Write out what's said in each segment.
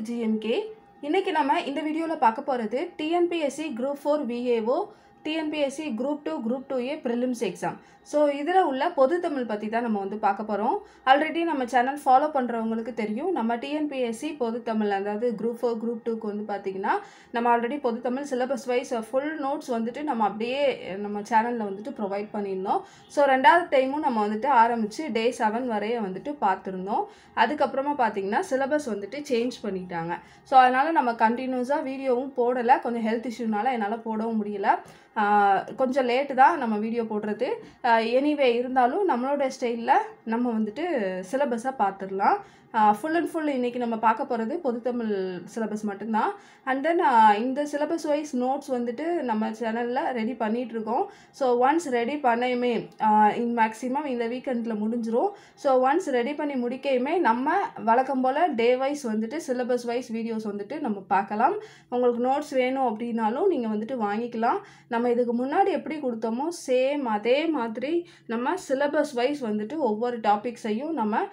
to GMK. இன்னைக்கு நம்ம இந்த வீடியோல பார்க்க போறது TNPSC Group 4 VAO, TNPSC Group 2 Group 2A prelims exam. So இதில் உள்ள பொது தமிழ் பற்றி தான் நம்ம வந்து பார்க்க போகிறோம். ஆல்ரெடி நம்ம சேனல் ஃபாலோ பண்ணுறவங்களுக்கு தெரியும். நம்ம TNPSC பொது தமிழ் அதாவது Group 4 Group 2க்கு வந்து பார்த்திங்கன்னா நம்ம ஆல்ரெடி பொது தமிழ் சிலபஸ் வைஸ் ஃபுல் நோட்ஸ் வந்துட்டு நம்ம அப்படியே நம்ம சேனலில் வந்துட்டு ப்ரொவைட் பண்ணியிருந்தோம். ஸோ ரெண்டாவது டைமும் நம்ம வந்துட்டு ஆரம்பித்து Day 7 வரைய வந்துட்டு பார்த்துருந்தோம். அதுக்கப்புறமா பார்த்திங்கன்னா சிலபஸ் வந்துட்டு சேஞ்ச் பண்ணிட்டாங்க. ஸோ அதனால் நம்ம கண்டினியூஸாக வீடியோவும் போடலை. கொஞ்சம் ஹெல்த் இஷ்யூனால என்னால் போடவும் முடியலை. கொஞ்சம் லேட்டு தான் நம்ம வீடியோ போடுறது. எனிவே இருந்தாலும் நம்மளோட ஸ்டைலில் நம்ம வந்துட்டு சிலபஸாக பார்த்துடலாம். ஃபுல் அண்ட் ஃபுல் இன்றைக்கி நம்ம பார்க்க போகிறது பொதுத்தமிழ் சிலபஸ் மட்டும்தான். அண்ட் தென் இந்த சிலபஸ் வைஸ் நோட்ஸ் வந்துட்டு நம்ம சேனலில் ரெடி பண்ணிகிட்ருக்கோம். ஸோ ஒன்ஸ் ரெடி பண்ணையுமே மேக்ஸிமம் இந்த வீக்கெண்டில் முடிஞ்சிரும். ஸோ ஒன்ஸ் ரெடி பண்ணி முடிக்கையுமே நம்ம வழக்கம் போல் டே வைஸ் வந்துட்டு சிலபஸ் வைஸ் வீடியோஸ் வந்துட்டு நம்ம பார்க்கலாம். உங்களுக்கு நோட்ஸ் வேணும் அப்படின்னாலும் நீங்கள் வந்துட்டு வாங்கிக்கலாம். நம்ம இதுக்கு முன்னாடி எப்படி கொடுத்தோமோ சேம் அதே மாதிரி நம்ம சிலபஸ் வைஸ் வந்துட்டு ஒவ்வொரு டாபிக்ஸையும் நம்ம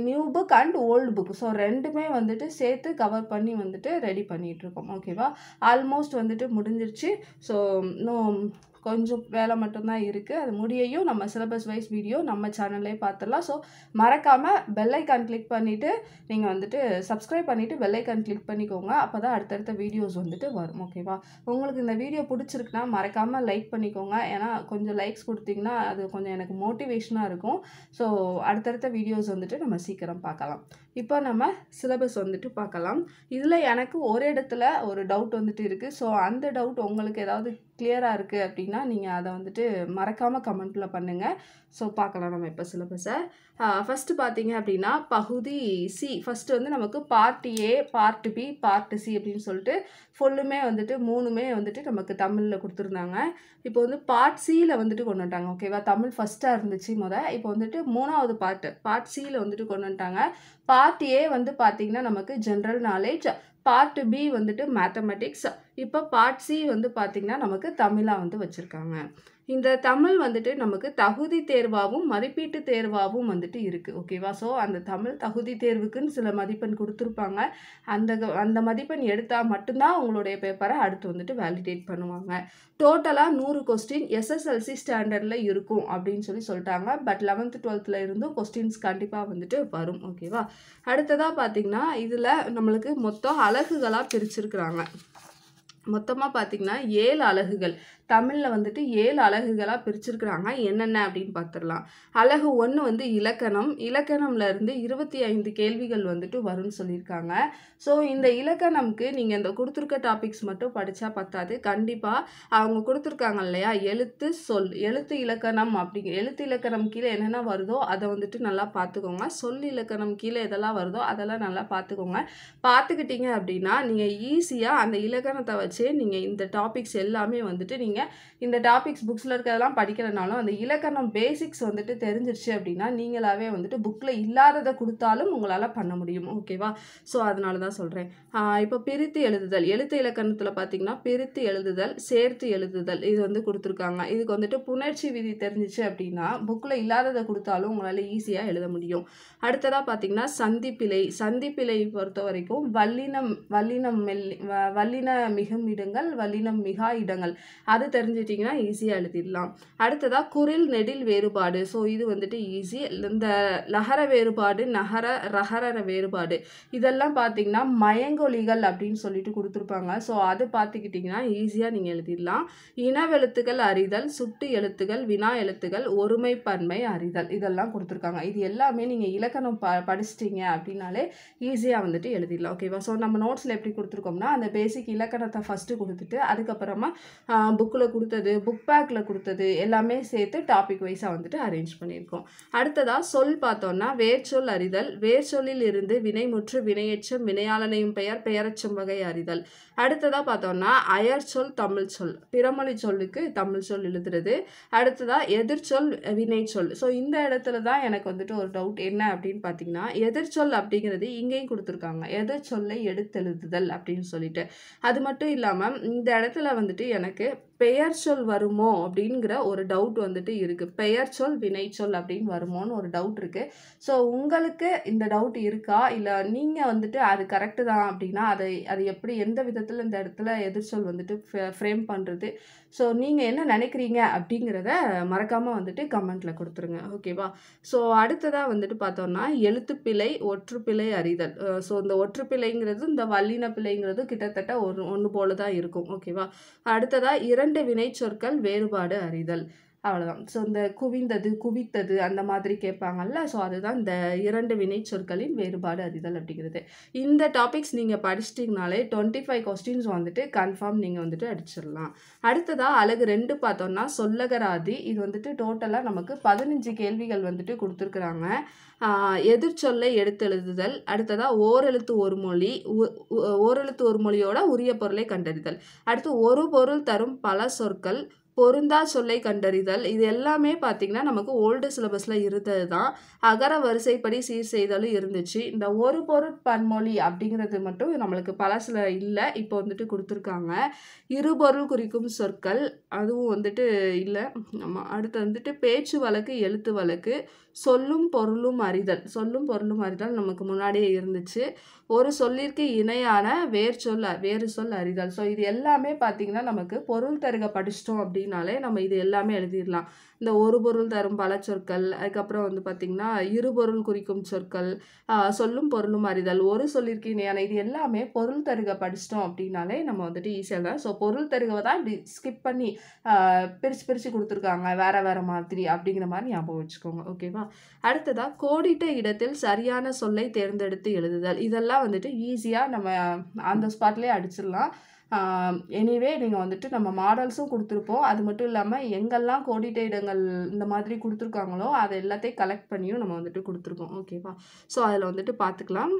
new book and old book so ரெண்டுமே வந்துட்டு சேர்த்து கவர் பண்ணி வந்துட்டு ரெடி பண்ணிகிட்ருக்கோம். ஓகேவா? ஆல்மோஸ்ட் வந்துட்டு முடிஞ்சிருச்சு. ஸோ இன்னும் கொஞ்சம் வேலை மட்டும்தான் இருக்குது. அது முடியையும் நம்ம சிலபஸ் வைஸ் வீடியோ நம்ம சேனல்லே பார்த்துடலாம். ஸோ மறக்காமல் பெல் ஐக்கான் கிளிக் பண்ணிவிட்டு நீங்கள் வந்துட்டு சப்ஸ்கிரைப் பண்ணிவிட்டு பெல் ஐக்கான் கிளிக் பண்ணிக்கோங்க. அப்போ தான் அடுத்தடுத்த வீடியோஸ் வந்துட்டு வரும். ஓகேவா? உங்களுக்கு இந்த வீடியோ பிடிச்சிருக்குன்னா மறக்காமல் லைக் பண்ணிக்கோங்க. ஏன்னா கொஞ்சம் லைக்ஸ் கொடுத்தீங்கன்னா அது கொஞ்சம் எனக்கு மோட்டிவேஷனாக இருக்கும். ஸோ அடுத்தடுத்த வீடியோஸ் வந்துட்டு நம்ம சீக்கிரம் பார்க்கலாம். இப்போ நம்ம சிலபஸ் வந்துட்டு பார்க்கலாம். இதில் எனக்கு ஒரு இடத்துல ஒரு டவுட் வந்துட்டு இருக்குது. ஸோ அந்த டவுட் உங்களுக்கு ஏதாவது கிளியராக இருக்குது அப்படின்னா நீங்கள் அதை வந்துட்டு மறக்காமல் கமெண்ட்டில் பண்ணுங்கள். ஸோ பார்க்கலாம் நம்ம இப்போ சிலபஸை. ஃபஸ்ட்டு பார்த்தீங்க அப்படின்னா பகுதி சி. ஃபஸ்ட்டு வந்து நமக்கு part A, part B, part C அப்படின்னு சொல்லிட்டு ஃபுல்லுமே வந்துட்டு மூணுமே வந்துட்டு நமக்கு தமிழில் கொடுத்துருந்தாங்க. இப்போ வந்து பார்ட் சியில் வந்துட்டு கொண்டு வந்துட்டாங்க. ஓகேவா? தமிழ் ஃபஸ்ட்டாக இருந்துச்சு இப்போ வந்துட்டு மூணாவது பார்ட் சியில் வந்துட்டு கொண்டு வந்துட்டாங்க. பார்ட் ஏ வந்து பார்த்திங்கன்னா நமக்கு ஜென்ரல் நாலேஜ், பார்ட் பி வந்துட்டு மேத்தமெட்டிக்ஸ், இப்போ பார்ட் சி வந்து பார்த்திங்கன்னா நமக்கு தமிழாக வந்து வச்சுருக்காங்க. இந்த தமிழ் வந்துட்டு நமக்கு தகுதி தேர்வாகவும் மதிப்பீட்டு தேர்வாகவும் வந்துட்டு இருக்குது. ஓகேவா? ஸோ அந்த தமிழ் தகுதி தேர்வுக்குன்னு சில மதிப்பெண் கொடுத்துருப்பாங்க. அந்த மதிப்பெண் எடுத்தால் மட்டும்தான் உங்களுடைய பேப்பரை அடுத்து வந்துட்டு வேலிடேட் பண்ணுவாங்க. டோட்டலாக 100 கொஸ்டின் SSLC ஸ்டாண்டர்டில் இருக்கும் அப்படின்னு சொல்லிட்டாங்க. பட் 11th 12th இருந்தும் கொஸ்டின்ஸ் கண்டிப்பாக வந்துட்டு வரும். ஓகேவா? அடுத்ததாக பார்த்திங்கன்னா இதில் நம்மளுக்கு மொத்தம் அலகுகளாக பிரிச்சிருக்கிறாங்க. மொத்தமாக பார்த்திங்கன்னா 7 அலகுகள் தமிழில் வந்துட்டு 7 அலகுகளாக பிரிச்சிருக்கிறாங்க. என்னென்ன அப்படின்னு பார்த்துடலாம். அலகு 1 வந்து இலக்கணம். இலக்கணம்லேருந்து 25 கேள்விகள் வந்துட்டு வரும்னு சொல்லியிருக்காங்க. ஸோ இந்த இலக்கணம்க்கு நீங்கள் இந்த கொடுத்துருக்க டாபிக்ஸ் மட்டும் படித்தா பத்தாது. கண்டிப்பாக அவங்க கொடுத்துருக்காங்க இல்லையா, எழுத்து சொல், எழுத்து இலக்கணம் எழுத்து இலக்கணம் கீழே என்னென்ன வருதோ அதை வந்துட்டு நல்லா பார்த்துக்கோங்க. சொல் இலக்கணம் கீழே எதெல்லாம் வருதோ அதெல்லாம் நல்லா பார்த்துக்கோங்க. பார்த்துக்கிட்டீங்க அப்படின்னா நீங்கள் ஈஸியாக அந்த இலக்கணத்தை வச்சே நீங்கள் இந்த டாபிக்ஸ் எல்லாமே வந்துட்டு நீங்கள் இந்த டாபிக்ஸ் புக்ஸில் இருக்கிறதெல்லாம் படிக்கிறனாலும் அந்த இலக்கணம் பேசிக்ஸ் வந்துட்டு தெரிஞ்சிருச்சு அப்படின்னா நீங்களாவே வந்துட்டு புக்கில் இல்லாததை கொடுத்தாலும் உங்களால் பண்ண முடியும். ஓகேவா? ஸோ அதனால தான் சொல்கிறேன். இப்போ பிரித்து எழுதுதல், எழுத்து இலக்கணத்தில் பார்த்திங்கன்னா பிரித்து எழுதுதல், சேர்த்து எழுதுதல் இது வந்து கொடுத்துருக்காங்க. இதுக்கு வந்துட்டு புணர்ச்சி விதி தெரிஞ்சிச்சு அப்படின்னா புக்கில் இல்லாததை கொடுத்தாலும் உங்களால் ஈஸியாக எழுத முடியும். அடுத்ததாக பார்த்திங்கன்னா சந்திப்பிழை பொறுத்த வரைக்கும் வல்லின மிகும் இடங்கள், வல்லினம் மிகா இடங்கள் அது தெரிஞ்சிட்டிங்கன்னா ஈஸியாக எழுதிடலாம். அடுத்ததாக குரில் நெடில் வேறுபாடு. ஸோ இது வந்துட்டு ஈஸி. இந்த லகர வேறுபாடு, ரகர வேறுபாடு இதெல்லாம் பார்த்திங்கன்னா மயங்கொலிகள் அப்படின்னு சொல்லிட்டு கொடுத்துருப்பாங்க. ஸோ அது பார்த்துக்கிட்டிங்கன்னா ஈஸியாக நீங்கள் எழுதிடலாம். இனவெழுத்துக்கள் அறிதல், சுட்டு எழுத்துக்கள், வினா எழுத்துக்கள், ஒருமை பன்மை அறிதல் இதெல்லாம் கொடுத்துருக்காங்க. இது எல்லாமே நீங்கள் இலக்கணம் படிச்சிட்டிங்க அப்படின்னாலே ஈஸியாக வந்துட்டு எழுதிடலாம். ஓகேவா? ஸோ நம்ம நோட்ஸில் எப்படி கொடுத்துருக்கோம்னா அந்த பேசிக் இலக்கணத்தை ஃபஸ்ட்டு கொடுத்துட்டு அதுக்கப்புறமா புக்கில் கொடுத்தது, புக் பேக்கில் கொடுத்தது எல்லாமே சேர்த்து டாபிக் வைஸாக வந்துட்டு அரேஞ்ச் பண்ணியிருக்கோம். அடுத்ததாக சொல் பார்த்தோன்னா வேர்ச்சொல் அறிதல், வேர்ச்சொல்லில் இருந்து வினைமுற்று, வினையெச்சம், வினையாளனையும் பெயர், பெயரச்சம் வகை அறிதல். அடுத்ததாக பார்த்தோன்னா அயற்சொல், தமிழ் சொல், பிறமொழி சொல்லுக்கு தமிழ் சொல் எழுதுறது. அடுத்ததாக எதிர்ச்சொல், வினைச்சொல். ஸோ இந்த இடத்துல தான் எனக்கு வந்துட்டு ஒரு டவுட் என்ன அப்படின்னு பார்த்தீங்கன்னா எதிர்ச்சொல் அப்படிங்கிறது இங்கேயும் கொடுத்துருக்காங்க. எதிர்ச்சொல்லை எடுத்தெழுதுதல் அப்படின்னு சொல்லிட்டு. அது மட்டும் இல்லாமல் இந்த இடத்துல வந்துட்டு எனக்கு பெயர் சொல் வருமோ அப்படிங்கிற ஒரு டவுட் வந்துட்டு இருக்குது. பெயர் சொல் வினைச்சொல் அப்படின்னு வருமோன்னு ஒரு டவுட் இருக்குது. ஸோ உங்களுக்கு இந்த டவுட் இருக்கா, இல்லை நீங்கள் வந்துட்டு அது கரெக்டு தான் அப்படின்னா அது எப்படி எந்த விதத்தில் இந்த இடத்துல எதிர்ச்சொல் வந்துட்டு ஃப்ரேம் பண்ணுறது, ஸோ நீங்கள் என்ன நினைக்கிறீங்க அப்படிங்கிறத மறக்காமல் வந்துட்டு கமெண்ட்டில் கொடுத்துருங்க. ஓகேவா? ஸோ அடுத்ததாக வந்துட்டு பார்த்தோம்னா எழுத்துப்பிழை ஒற்றுப்பிழை அறிதல். ஸோ இந்த ஒற்றுப்பிழைங்கிறது இந்த வல்லின பிழைங்கிறது கிட்டத்தட்ட ஒன்று போல தான் இருக்கும். ஓகேவா? அடுத்ததாக 2 வினைச்சொற்கள் வேறுபாடு அறிதல். அவ்வளோதான். ஸோ இந்த குவிந்தது குவித்தது அந்த மாதிரி கேட்பாங்கல்ல, ஸோ அதுதான் இந்த 2 வினைச்சொற்களின் வேறுபாடு அறிதல் அப்படிங்கிறது. இந்த டாபிக்ஸ் நீங்கள் படிச்சிட்டிங்கனாலே 25 கொஸ்டின்ஸ் வந்துட்டு கன்ஃபார்ம் நீங்கள் வந்துட்டு அடிச்சிடலாம். அடுத்ததாக அழகு 2 பார்த்தோம்னா சொல்லகராதி. இது வந்துட்டு டோட்டலாக நமக்கு 15 கேள்விகள் வந்துட்டு கொடுத்துருக்குறாங்க. எதிர்ச்சொல்லை எடுத்து எழுதுதல். அடுத்ததாக ஓரெழுத்து ஒரு மொழி, ஓரெழுத்து ஒரு மொழியோட உரிய பொருளை கண்டறிதல். அடுத்து ஒரு பொருள் தரும் பல சொற்கள், பொருந்தா சொல்லை கண்டறிதல். இது எல்லாமே பார்த்திங்கன்னா நமக்கு ஓல்டு சிலபஸில் இருந்தது தான். அகர வரிசைப்படி சீர் செய்தலும் இருந்துச்சு. இந்த ஒரு பொருள் பன்மொழி அப்படிங்கிறது மட்டும் நம்மளுக்கு பழசில் இல்லை, இப்போ வந்துட்டு கொடுத்துருக்காங்க. இருபொருள் குறிக்கும் சொற்கள் அதுவும் வந்துட்டு இல்லை. ஆமாம். அடுத்து வந்துட்டு பேச்சு வழக்கு எழுத்து வழக்கு, சொல்லும் பொருளும் அறிதல். சொல்லும் பொருளும் அறிதல் நமக்கு முன்னாடியே இருந்துச்சு. ஒரு சொல்லிற்கு இணையான வேறு சொல் அறிதல். ஸோ இது எல்லாமே பார்த்திங்கன்னா நமக்கு பொருள் தருக படிச்சிட்டோம் அப்படின்னாலே நம்ம இது எல்லாமே எழுதிடலாம். இந்த ஒரு பொருள் தரும் பல சொற்கள், அதுக்கப்புறம் வந்து பார்த்திங்கன்னா இருபொருள் குறிக்கும் சொற்கள், சொல்லும் பொருளும் அறிதல், ஒரு சொல்லிற்கு இணையான, இது எல்லாமே பொருள் தருக படிச்சிட்டோம் அப்படின்னாலே நம்ம வந்துட்டு ஈஸியாக தான். ஸோ பொருள் தருகவை தான் இப்படி ஸ்கிப் பண்ணி பிரித்து கொடுத்துருக்காங்க வேறு மாதிரி அப்படிங்கிற மாதிரி ஞாபகம் வச்சுக்கோங்க. ஓகேவா? அடுத்ததாக கோடிட்ட இடத்தில் சரியான சொல்லை தேர்ந்தெடுத்து எழுதுதல். இதெல்லாம் வந்துட்டு ஈஸியாக நம்ம அந்த ஸ்பாட்லேயே அடிச்சிடலாம். எனிவே நீங்கள் வந்துட்டு நம்ம மாடல்ஸும் கொடுத்துருப்போம். அது மட்டும் இல்லாமல் எங்கெல்லாம் கோடிட்ட இடங்கள் இந்த மாதிரி கொடுத்துருக்காங்களோ அதை எல்லாத்தையும் கலெக்ட் பண்ணியும் நம்ம வந்துட்டு கொடுத்துருக்கோம். ஓகேவா? ஸோ அதில் வந்துட்டு பார்த்துக்கலாம்.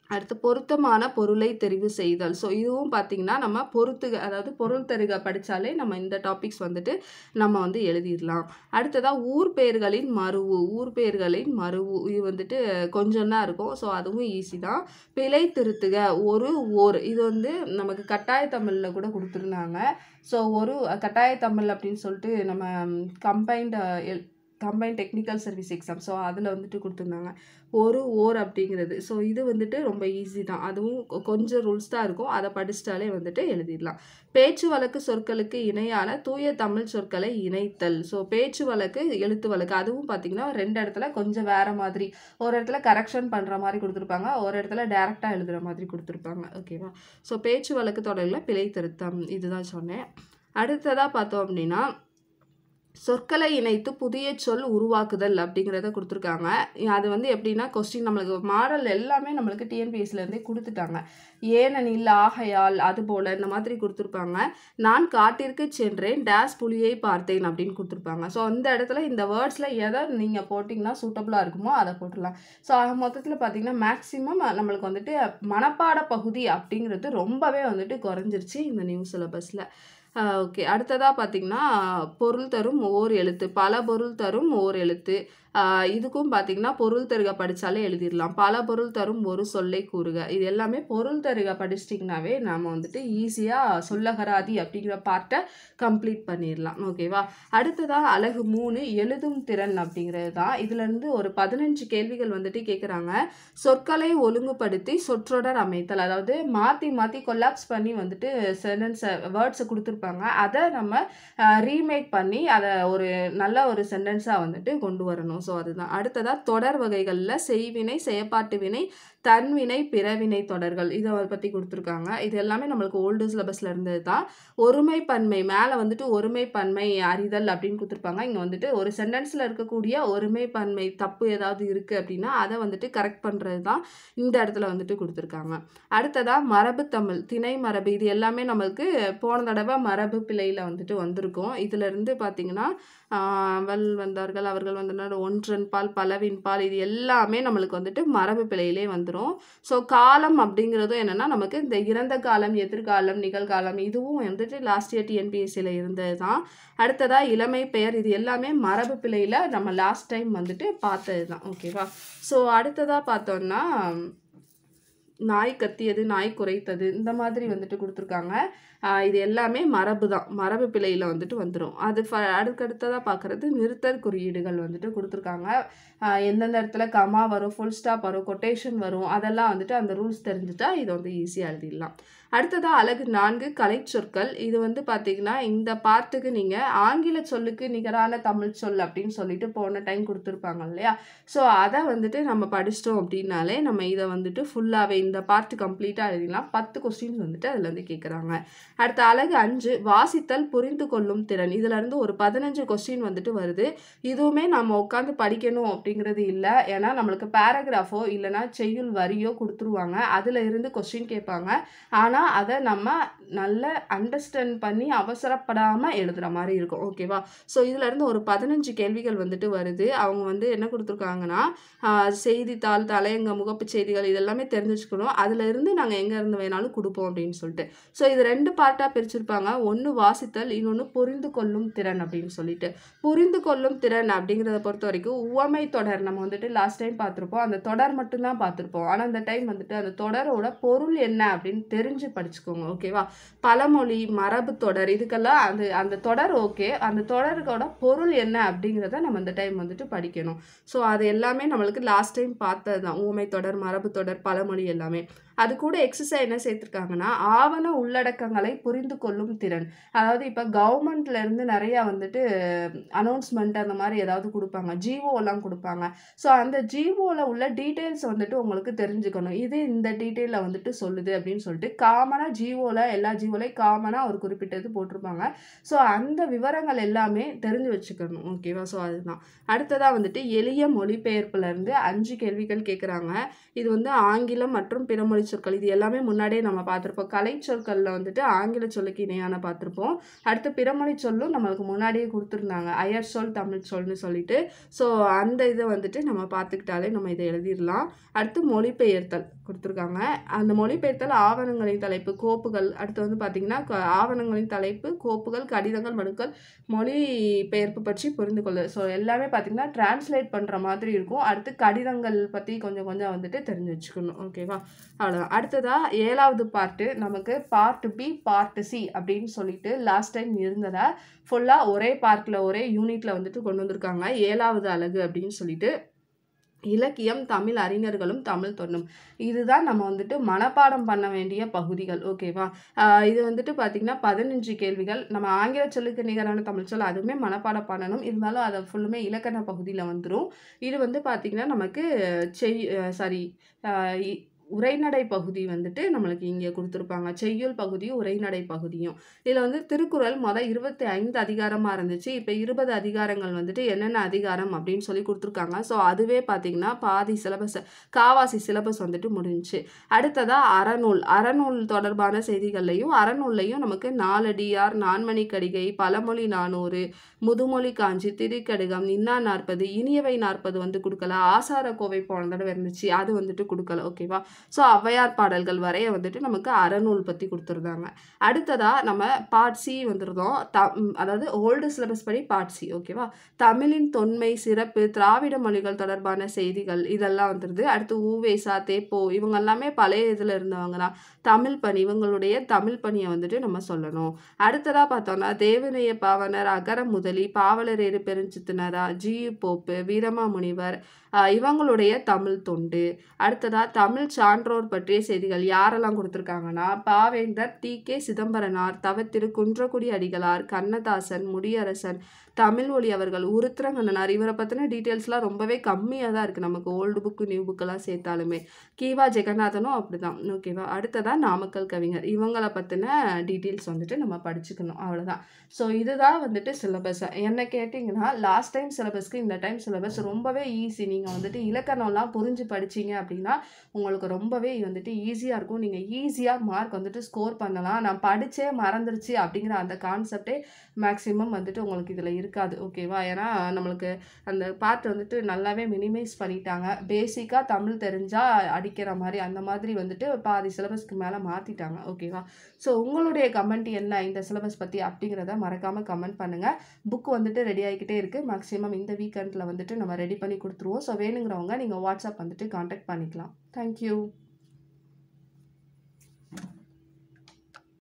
அடுத்து பொருத்தமான பொருளை தெரிவு செய்தல். ஸோ இதுவும் பார்த்திங்கன்னா நம்ம அதாவது பொருள் தருக படித்தாலே நம்ம இந்த டாபிக்ஸ் வந்துட்டு நம்ம வந்து எழுதிடலாம். அடுத்ததாக ஊர் பெயர்களின் மருவு. இது வந்துட்டு கொஞ்சம் தான் இருக்கும். ஸோ அதுவும் ஈஸி தான். பிழை திருத்துக ஓர். இது வந்து நமக்கு கட்டாய தமிழில் கூட கொடுத்துருந்தாங்க. ஸோ ஒரு கட்டாய தமிழ் அப்படின்னு சொல்லிட்டு நம்ம combined technical service exam, so அதில் வந்துட்டு கொடுத்துருந்தாங்க ஓர் அப்படிங்கிறது. ஸோ இது வந்துட்டு ரொம்ப ஈஸி தான். அதுவும் கொஞ்சம் ரூல்ஸ் தான் இருக்கும். அதை படிச்சிட்டாலே வந்துட்டு எழுதிடலாம். பேச்சு வழக்கு சொற்களுக்கு இணையான தூய தமிழ் சொற்களை இணைத்தல். ஸோ பேச்சு வழக்கு எழுத்து வழக்கு அதுவும் பார்த்திங்கன்னா 2 இடத்துல கொஞ்சம் வேறு மாதிரி, ஒரு இடத்துல கரெக்ஷன் பண்ணுற மாதிரி கொடுத்துருப்பாங்க, ஒரு இடத்துல டேரெக்டாக எழுதுகிற மாதிரி கொடுத்துருப்பாங்க. ஓகேவா? ஸோ பேச்சு வழக்கு தொடரில் பிழை திருத்தம் இதுதான் சொன்னேன். அடுத்ததாக பார்த்தோம் அப்படின்னா சொற்களை இணைத்து புதிய சொல் உருவாக்குதல் அப்படிங்கிறத கொடுத்துருக்காங்க. அது வந்து எப்படின்னா கொஸ்டின் நம்மளுக்கு மாடல் எல்லாமே நம்மளுக்கு டிஎன்பிஎஸ்சிலேருந்தே கொடுத்துட்டாங்க. ஏனெனில், ஆகையால், அதுபோல் இந்த மாதிரி கொடுத்துருப்பாங்க. நான் காட்டிற்கு சென்றேன் டேஸ் புலியை பார்த்தேன் அப்படின்னு கொடுத்துருப்பாங்க. ஸோ அந்த இடத்துல இந்த வேர்ட்ஸில் எதை நீங்கள் போட்டிங்கன்னா சூட்டபுளாக இருக்குமோ அதை போட்டுடலாம். ஸோ மொத்தத்தில் பார்த்திங்கன்னா மேக்ஸிமம் நம்மளுக்கு வந்துட்டு மனப்பாட பகுதி அப்படிங்கிறது ரொம்பவே வந்துட்டு குறைஞ்சிருச்சு இந்த நியூ சிலபஸில். ஓகே. அடுத்ததாக பார்த்திங்கன்னா பொருள் தரும் ஓர் எழுத்து, பல பொருள் தரும் ஓர் எழுத்து. இதுக்கும் பார்த்திங்கன்னா பொருள் தருக படித்தாலே எழுதிடலாம். பல பொருள் தரும் ஒரு சொல்லை கூறுக. இது எல்லாமே பொருள் தருக படிச்சிட்டிங்கனாவே நம்ம வந்துட்டு ஈஸியாக சொல்லகராதி அப்படிங்கிற பார்ட்டை கம்ப்ளீட் பண்ணிடலாம். ஓகேவா? அடுத்ததாக அழகு 3 எழுதும் திறன் அப்படிங்கிறது தான். இதுலேருந்து ஒரு 15 கேள்விகள் வந்துட்டு கேட்குறாங்க. சொற்களை ஒழுங்குபடுத்தி சொற்றொடர் அமைத்தல், அதாவது மாற்றி கொலாப்ஸ் பண்ணி வந்துட்டு சென்டென்ஸை வேர்ட்ஸை கொடுத்துருப்பாங்க. அதை நம்ம ரீமேக் பண்ணி அதை ஒரு நல்ல ஒரு சென்டென்ஸாக வந்துட்டு கொண்டு வரணும். ஸோ அதுதான். அடுத்ததாக தொடர் வகைகளில் செய்வினை, செயற்பாட்டு வினை, தன்வினை, பிறவினை தொடர்கள் இதை பற்றி கொடுத்துருக்காங்க. இது எல்லாமே நம்மளுக்கு ஓல்டு சிலபஸில் இருந்தது தான். ஒருமை பன்மை மேலே வந்துட்டு ஒருமை பன்மை அறிதல் அப்படின்னு கொடுத்துருப்பாங்க. இங்கே வந்துட்டு ஒரு சென்டென்ஸில் இருக்கக்கூடிய ஒருமை பன்மை தப்பு ஏதாவது இருக்குது அப்படின்னா அதை வந்துட்டு கரெக்ட் பண்ணுறது தான் இந்த இடத்துல வந்துட்டு கொடுத்துருக்காங்க. அடுத்ததாக மரபு தமிழ், திணை மரபு, இது எல்லாமே நம்மளுக்கு போன தடவை மரபு பிழையில் வந்துட்டு வந்திருக்கும். இதிலிருந்து பார்த்திங்கன்னா வந்தார்கள், அவர்கள் வந்தனர், ஒன்றன் பால், பலவின் பால், இது எல்லாமே நம்மளுக்கு வந்துட்டு மரபு பிழையிலே வந்துடும். ஸோ காலம் அப்படிங்கிறதும் என்னென்னா நமக்கு இந்த இறந்த காலம், எதிர்காலம், நிகழ்காலம் இதுவும் வந்துட்டு லாஸ்ட் இயர் டிஎன்பிஎஸ்சியில் இருந்தது தான். அடுத்ததாக இளமை பெயர், இது எல்லாமே மரபு பிழையில் நம்ம லாஸ்ட் டைம் வந்துட்டு பார்த்தது தான். ஓகேவா? ஸோ அடுத்ததாக பார்த்தோன்னா நாய் கத்தியது நாய் குரைத்தது இந்த மாதிரி வந்துட்டு கொடுத்துருக்காங்க. இது எல்லாமே மரபு தான், மரபு பிழையில் வந்துட்டு வந்துடும். அது அடுத்ததாக பார்க்குறது நிறுத்தற் குறியீடுகள் வந்துட்டு கொடுத்துருக்காங்க. எந்தெந்த இடத்துல கமா வரும், ஃபுல் ஸ்டாப் வரும், கொட்டேஷன் வரும், அதெல்லாம் வந்துட்டு அந்த ரூல்ஸ் தெரிஞ்சுட்டா இதை வந்து ஈஸியாக எழுதிடலாம். அடுத்ததாக அலகு 4 கலைச்சொற்கள். இது வந்து பார்த்திங்கன்னா இந்த பார்ட்டுக்கு நீங்கள் ஆங்கில சொல்லுக்கு நிகரான தமிழ் சொல் அப்படின்னு சொல்லிட்டு போன டைம் கொடுத்துருப்பாங்க இல்லையா? ஸோ அதை வந்துட்டு நம்ம படிச்சிட்டோம் அப்படின்னாலே நம்ம இதை வந்துட்டு ஃபுல்லாகவே இந்த பார்ட்டு கம்ப்ளீட்டாக எழுதிடலாம். 10 கொஸ்டின்ஸ் வந்துட்டு அதுலேருந்து கேட்குறாங்க. அடுத்த அலகு 5 வாசித்தல் புரிந்து கொள்ளும் திறன். இதுலேருந்து ஒரு 15 கொஸ்டின் வந்துட்டு வருது. இதுவுமே நம்ம உட்காந்து படிக்கணும் அப்படிங்கிறது இல்லை. ஏன்னா நம்மளுக்கு பேராகிராஃபோ இல்லைனா செய்யுள் வரியோ கொடுத்துருவாங்க, அதில் இருந்து கொஸ்டின் கேட்பாங்க. ஆனால் அதை நம்ம நல்ல அண்டர்ஸ்டாண்ட் பண்ணி அவசரப்படாமல் எழுதுகிற மாதிரி இருக்கும். ஓகேவா? ஸோ இதிலேருந்து ஒரு 15 கேள்விகள் வந்துட்டு வருது. அவங்க வந்து என்ன கொடுத்துருக்காங்கன்னா செய்தித்தாள், தலையங்க, முகப்பு செய்திகள் இதெல்லாமே தெரிஞ்சு வச்சுக்கணும். அதில் இருந்து நாங்கள் எங்கே இருந்து வேணாலும் கொடுப்போம் அப்படின்னு சொல்லிட்டு. ஸோ இது 2 பார்ட்டாக பிரிச்சிருப்பாங்க. ஒன்று வாசித்தல், இன்னொன்று புரிந்து கொள்ளும் திறன் அப்படின்னு சொல்லிட்டு. புரிந்து கொள்ளும் திறன் அப்படிங்கிறத பொறுத்த வரைக்கும் உவமை தொடர் நம்ம வந்துட்டு லாஸ்ட் டைம் பார்த்துருப்போம். அந்த தொடர் மட்டும்தான் பார்த்துருப்போம். ஆனால் அந்த டைம் வந்துட்டு அந்த தொடரோட பொருள் என்ன அப்படின்னு தெரிஞ்சு படிச்சுக்கோங்க. ஓகேவா? பழமொழி, மரபு தொடர் இதுக்கெல்லாம் அந்த தொடர் ஓகே, அந்த தொடரோட பொருள் என்ன அப்படிங்கிறத நம்ம இந்த டைம் வந்துட்டு படிக்கணும். ஸோ அது எல்லாமே நம்மளுக்கு லாஸ்ட் டைம் பார்த்தது தான். ஊமை தொடர், மரபு தொடர், பழமொழி எல்லாமே. அது கூட எக்ஸசைஸ் என்ன சேர்த்துருக்காங்கன்னா ஆவண உள்ளடக்கங்களை புரிந்து கொள்ளும் திறன். அதாவது இப்போ கவர்மெண்ட்லேருந்து நிறையா வந்துட்டு அனௌன்ஸ்மெண்ட் அந்த மாதிரி ஏதாவது கொடுப்பாங்க, ஜிஓலாம் கொடுப்பாங்க. ஸோ அந்த ஜிஓவில் உள்ள டீட்டெயில்ஸ் வந்துட்டு உங்களுக்கு தெரிஞ்சுக்கணும். இது இந்த டீட்டெயிலில் வந்துட்டு சொல்லுது அப்படின்னு சொல்லிட்டு காமனாக ஜிஓவில் எல்லா ஜிஓலையும் காமனாக ஒரு குறிப்பிட்டது போட்டிருப்பாங்க. ஸோ அந்த விவரங்கள் எல்லாமே தெரிஞ்சு வச்சுக்கணும். ஓகேவா? ஸோ அதுதான். அடுத்ததாக வந்துட்டு எளிய மொழிபெயர்ப்புலேருந்து 5 கேள்விகள் கேட்குறாங்க. இது வந்து ஆங்கிலம் மற்றும் பிற மொழி சொற்கள். இது எல்லாமே முன்னாடியே நம்ம பார்த்துருப்போம். கலை சொற்களில் வந்துட்டு ஆங்கில சொல்லுக்கு இணையான பார்த்துருப்போம். அடுத்து பிறமொழி சொல்லும் நம்மளுக்கு முன்னாடியே கொடுத்துருந்தாங்க, அயர் சொல், தமிழ் சொல்னு சொல்லிட்டு. ஸோ அந்த இதை வந்துட்டு நம்ம பார்த்துக்கிட்டாலே நம்ம இதை எழுதிடலாம். அடுத்து மொழிபெயர்த்தல் கொடுத்துருக்காங்க. அந்த மொழிபெயர்த்தல் ஆவணங்களின் தலைப்பு, கோப்புகள். அடுத்து வந்து பார்த்திங்கன்னா ஆவணங்களின் தலைப்பு, கோப்புகள், கடிதங்கள், மனுக்கள், மொழிபெயர்ப்பு பற்றி புரிந்து கொள்ள. ஸோ எல்லாமே பார்த்திங்கன்னா டிரான்ஸ்லேட் பண்ணுற மாதிரி இருக்கும். அடுத்து கடிதங்கள் பற்றி கொஞ்சம் கொஞ்சம் வந்துட்டு தெரிஞ்சு வச்சுக்கணும். ஓகேவா? அவ்வளோதான். அடுத்ததாக 7வது பார்ட்டு நமக்கு பார்ட் பி, பார்ட் சி அப்படின்னு சொல்லிட்டு லாஸ்ட் டைம் இருந்ததை ஃபுல்லாக ஒரே பார்ட்டில் ஒரே யூனிட்டில் வந்துட்டு கொண்டு வந்திருக்காங்க. 7வது அலகு அப்படின்னு சொல்லிட்டு இலக்கியம், தமிழ் அறிஞர்களும் தமிழ் தொன்னும். இதுதான் நம்ம வந்துட்டு மனப்பாடம் பண்ண வேண்டிய பகுதிகள். ஓகேவா? இது வந்துட்டு பார்த்திங்கன்னா 15 கேள்விகள். நம்ம ஆங்கில சொல்லுக்கு நிகரான தமிழ் சொல் அதுவுமே மனப்பாடம் பண்ணணும். இருந்தாலும் அதை ஃபுல்லுமே இலக்கண பகுதியில் வந்துடும். இது வந்து பார்த்திங்கன்னா நமக்கு உரைநடை பகுதி வந்துட்டு நம்மளுக்கு இங்கே கொடுத்துருப்பாங்க. செய்யுள் பகுதியும் உரைநடை பகுதியும். இதில் வந்து திருக்குறள் 25 அதிகாரமாக இருந்துச்சு. இப்போ 20 அதிகாரங்கள் வந்துட்டு என்னென்ன அதிகாரம் அப்படின்னு சொல்லி கொடுத்துருக்காங்க. ஸோ அதுவே பார்த்திங்கன்னா பாதி சிலபஸ், காவாசி சிலபஸ் வந்துட்டு முடிஞ்சிச்சு. அடுத்ததாக அறநூல் தொடர்பான செய்திகள்லையும் அறநூல்லையும் நமக்கு 4 டிஆர், நான்மணி கடிகை, பழமொழி 400, முதுமொழி காஞ்சி, திருக்கடிகம், இன்னா 40, இனியவை 40 வந்து கொடுக்கல. ஆசார கோவை போன தடவை இருந்துச்சு, அது வந்துட்டு கொடுக்கல. ஓகேவா? ஸோ ஔவையார் பாடல்கள் வரைய வந்துட்டு நமக்கு அறநூல் பற்றி கொடுத்துருந்தாங்க. அடுத்ததாக நம்ம பார்ட் சி வந்துருந்தோம். அதாவது ஓல்டு சிலபஸ் படி பார்ட் சி. ஓகேவா? தமிழின் தொன்மை, சிறப்பு, திராவிட மொழிகள் தொடர்பான செய்திகள் இதெல்லாம் வந்துடுது. அடுத்து ஊவேசா, தேப்போ இவங்க எல்லாமே பழைய இதில் இருந்தவங்க தான். தமிழ் பணி, இவங்களுடைய தமிழ் பணியை வந்துட்டு நம்ம சொல்லணும். அடுத்ததாக பார்த்தோம்னா தேவநேய பாவனர், அகர முதலி, பாவலரேறு பெருஞ்சித்தினரா, ஜியு போப்பு, வீரமாமுனிவர் இவங்களுடைய தமிழ் தொண்டு. அடுத்ததாக தமிழ் சான்றோர் பற்றிய செய்திகள் யாரெல்லாம் கொடுத்துருக்காங்கன்னா பாவேந்தர், டி.கே. சிதம்பரனார், தவத்திரு குன்றக்குடி அடிகளார், கண்ணதாசன், முடியரசன், தமிழ் ஒளி அவர்கள், உருத்திரங்கண்ணனார். இவரை பற்றின டீட்டெயில்ஸ்லாம் ரொம்பவே கம்மியாக தான் இருக்குது நமக்கு ஓல்டு புக்கு நியூ புக்கெல்லாம் சேர்த்தாலுமே. கீவா ஜெகநாதனும் அப்படி தான். ஓகேவா? அடுத்ததாக நாமக்கல் கவிஞர், இவங்களை பற்றின டீட்டெயில்ஸ் வந்துட்டு நம்ம படிச்சுக்கணும். அவ்வளோதான். ஸோ இதுதான் வந்துட்டு சிலபஸ். என்ன கேட்டிங்கன்னா லாஸ்ட் டைம் சிலபஸ்க்கு இந்த டைம் சிலபஸ் ரொம்பவே ஈஸி. நீங்கள் வந்துட்டு இலக்கணம்லாம் புரிஞ்சு படிச்சிங்க அப்படின்னா உங்களுக்கு ரொம்பவே வந்துட்டு ஈஸியாக இருக்கும். நீங்கள் ஈஸியாக மார்க் வந்துட்டு ஸ்கோர் பண்ணலாம். நான் படித்தே மறந்துருச்சு அப்படிங்கிற அந்த கான்செப்டே மேக்ஸிமம் வந்துட்டு உங்களுக்கு இதில் இருக்காது. ஓகேவா? ஏன்னா நம்மளுக்கு அந்த பார்ட் வந்துட்டு நல்லாவே மினிமைஸ் பண்ணிட்டாங்க. பேசிக்காக தமிழ் தெரிஞ்சால் அடிக்கிற மாதிரி அந்த மாதிரி வந்துட்டு பாதி சிலபஸ்க்கு மேலே மாற்றிட்டாங்க. ஓகேவா? ஸோ உங்களுடைய கமெண்ட் என்ன இந்த சிலபஸ் பற்றி அப்படிங்கிறத மறக்காமல் கமெண்ட் பண்ணுங்கள். புக் வந்துட்டு ரெடி ஆகிக்கிட்டே இருக்குது. மேக்ஸிமம் இந்த வீக்கெண்டில் வந்துட்டு நம்ம ரெடி பண்ணி கொடுத்துருவோம். ஸோ வேணுங்கிறவங்க நீங்கள் வாட்ஸ்அப் வந்துட்டு கான்டாக்ட் பண்ணிக்கலாம். தேங்க்யூ.